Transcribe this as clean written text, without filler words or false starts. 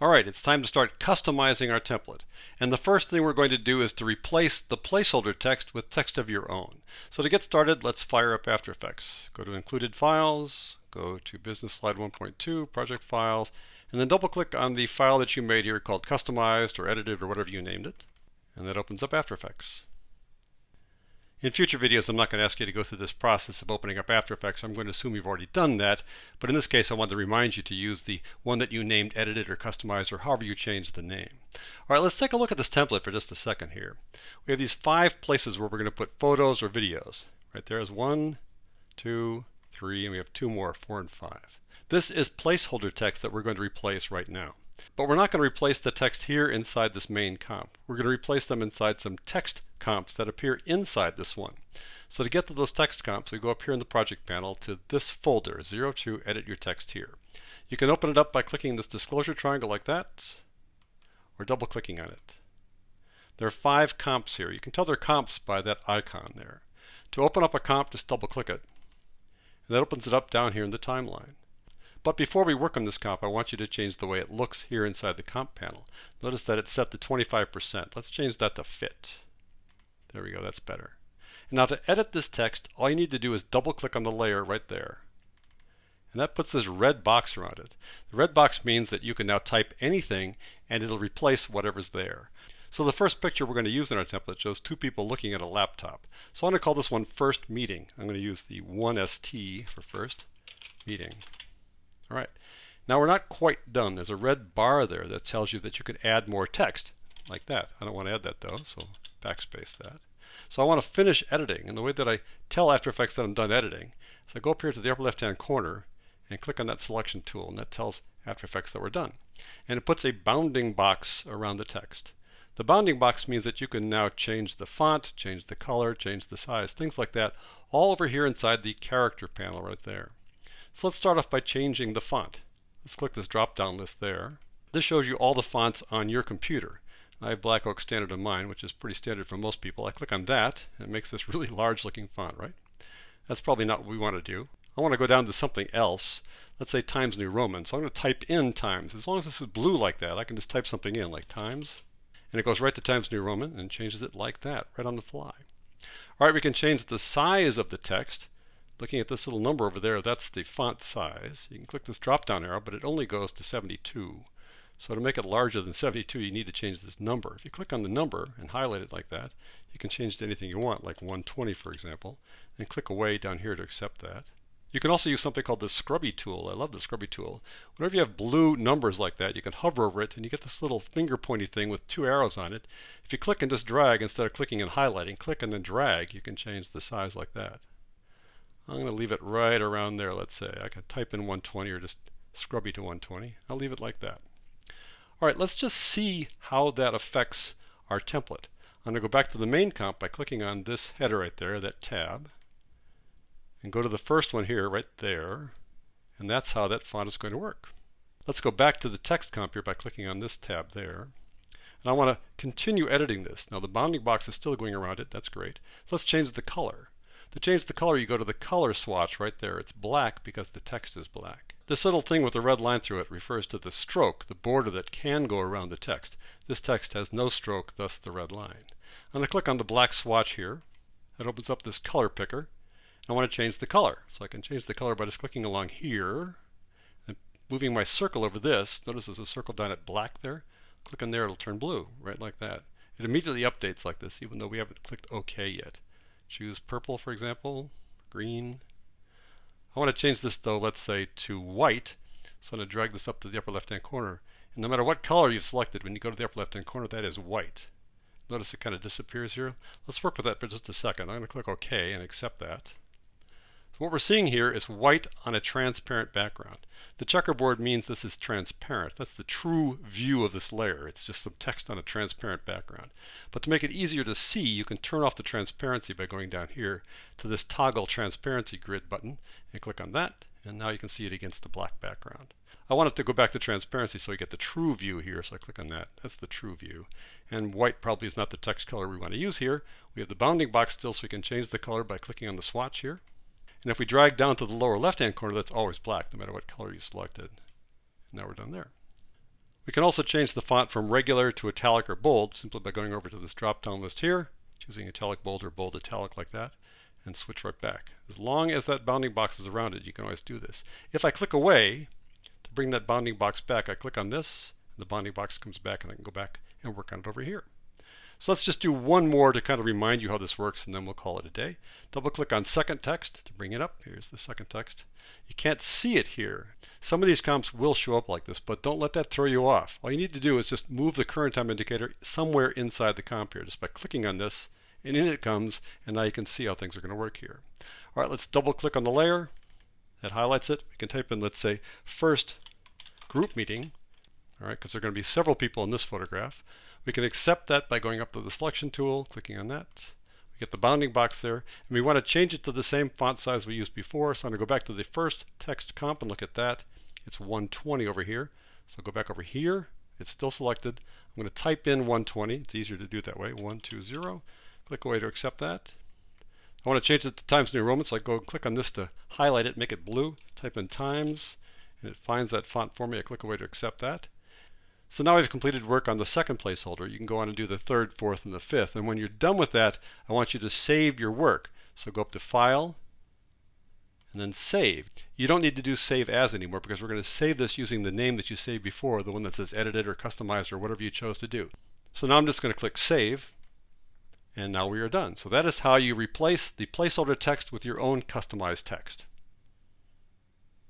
Alright, it's time to start customizing our template. And the first thing we're going to do is to replace the placeholder text with text of your own. So to get started, let's fire up After Effects. Go to Included Files, go to Business Slide 1.2, Project Files, and then double click on the file that you made here called Customized or Edited or whatever you named it. And that opens up After Effects. In future videos, I'm not going to ask you to go through this process of opening up After Effects. I'm going to assume you've already done that. But in this case, I wanted to remind you to use the one that you named Edited or Customized or however you changed the name. All right, let's take a look at this template for just a second here. We have these 5 places where we're going to put photos or videos. Right there is 1, 2, 3, and we have 2 more, 4 and 5. This is placeholder text that we're going to replace right now. But we're not going to replace the text here inside this main comp. We're going to replace them inside some text comps that appear inside this one. So to get to those text comps, we go up here in the project panel to this folder, 02, edit your text here. You can open it up by clicking this disclosure triangle like that, or double clicking on it. There are 5 comps here. You can tell they're comps by that icon there. To open up a comp, just double click it. And that opens it up down here in the timeline. But before we work on this comp, I want you to change the way it looks here inside the comp panel. Notice that it's set to 25%. Let's change that to fit. There we go, that's better. And now to edit this text, all you need to do is double click on the layer right there. And that puts this red box around it. The red box means that you can now type anything and it'll replace whatever's there. So the first picture we're going to use in our template shows 2 people looking at a laptop. So I'm going to call this one First Meeting. I'm going to use the 1ST for First Meeting. All right, now we're not quite done. There's a red bar there that tells you that you could add more text, like that. I don't want to add that though, so backspace that. So I want to finish editing, and the way that I tell After Effects that I'm done editing is I go up here to the upper left-hand corner and click on that selection tool, and that tells After Effects that we're done. And it puts a bounding box around the text. The bounding box means that you can now change the font, change the color, change the size, things like that, all over here inside the character panel right there. So let's start off by changing the font. Let's click this drop-down list there. This shows you all the fonts on your computer. I have Black Oak Standard on mine, which is pretty standard for most people. I click on that, and it makes this really large-looking font, right? That's probably not what we want to do. I want to go down to something else. Let's say Times New Roman. So I'm going to type in Times. As long as this is blue like that, I can just type something in, like Times. And it goes right to Times New Roman and changes it like that, right on the fly. All right, we can change the size of the text. Looking at this little number over there, that's the font size. You can click this drop-down arrow, but it only goes to 72. So to make it larger than 72, you need to change this number. If you click on the number and highlight it like that, you can change it to anything you want, like 120 for example, and click away down here to accept that. You can also use something called the scrubby tool. I love the scrubby tool. Whenever you have blue numbers like that, you can hover over it and you get this little finger pointy thing with 2 arrows on it. If you click and just drag instead of clicking and highlighting, click and then drag, you can change the size like that. I'm going to leave it right around there, let's say. I can type in 120 or just scrubby to 120. I'll leave it like that. All right, let's just see how that affects our template. I'm going to go back to the main comp by clicking on this header right there, that tab, and go to the first one here, right there, and that's how that font is going to work. Let's go back to the text comp here by clicking on this tab there. And I want to continue editing this. Now the bounding box is still going around it, that's great. So let's change the color. To change the color, you go to the color swatch right there. It's black because the text is black. This little thing with the red line through it refers to the stroke, the border that can go around the text. This text has no stroke, thus the red line. I'm going to click on the black swatch here. That opens up this color picker. I want to change the color. So I can change the color by just clicking along here and moving my circle over this. Notice there's a circle down at black there. Click on there, it'll turn blue, right like that. It immediately updates like this, even though we haven't clicked OK yet. Choose purple, for example, green. I want to change this, though, let's say, to white. So I'm going to drag this up to the upper left-hand corner. And no matter what color you've selected, when you go to the upper left-hand corner, that is white. Notice it kind of disappears here. Let's work with that for just a second. I'm going to click OK and accept that. So what we're seeing here is white on a transparent background. The checkerboard means this is transparent. That's the true view of this layer. It's just some text on a transparent background. But to make it easier to see, you can turn off the transparency by going down here to this toggle transparency grid button and click on that, and now you can see it against the black background. I want it to go back to transparency so you get the true view here, so I click on that. That's the true view. And white probably is not the text color we want to use here. We have the bounding box still, so we can change the color by clicking on the swatch here. And if we drag down to the lower left-hand corner, that's always black, no matter what color you selected. Now we're done there. We can also change the font from regular to italic or bold simply by going over to this drop-down list here, choosing italic, bold, or bold italic like that, and switch right back. As long as that bounding box is around it, you can always do this. If I click away to bring that bounding box back, I click on this, and the bounding box comes back, and I can go back and work on it over here. So let's just do one more to kind of remind you how this works, and then we'll call it a day. Double click on second text to bring it up. Here's the second text. You can't see it here. Some of these comps will show up like this, but don't let that throw you off. All you need to do is just move the current time indicator somewhere inside the comp here, just by clicking on this, and in it comes, and now you can see how things are going to work here. All right, let's double click on the layer. That highlights it. We can type in, let's say, first group meeting, all right, because there are going to be several people in this photograph. We can accept that by going up to the selection tool, clicking on that. We get the bounding box there, and we want to change it to the same font size we used before. So I'm going to go back to the first text comp and look at that. It's 120 over here. So I'll go back over here. It's still selected. I'm going to type in 120. It's easier to do it that way. 120. Click away to accept that. I want to change it to Times New Roman, so I go and click on this to highlight it, make it blue. Type in Times, and it finds that font for me. I click away to accept that. So now we've completed work on the second placeholder. You can go on and do the third, fourth, and the fifth. And when you're done with that, I want you to save your work. So go up to File, and then Save. You don't need to do Save As anymore because we're going to save this using the name that you saved before, the one that says Edited or Customized or whatever you chose to do. So now I'm just going to click Save, and now we are done. So that is how you replace the placeholder text with your own customized text.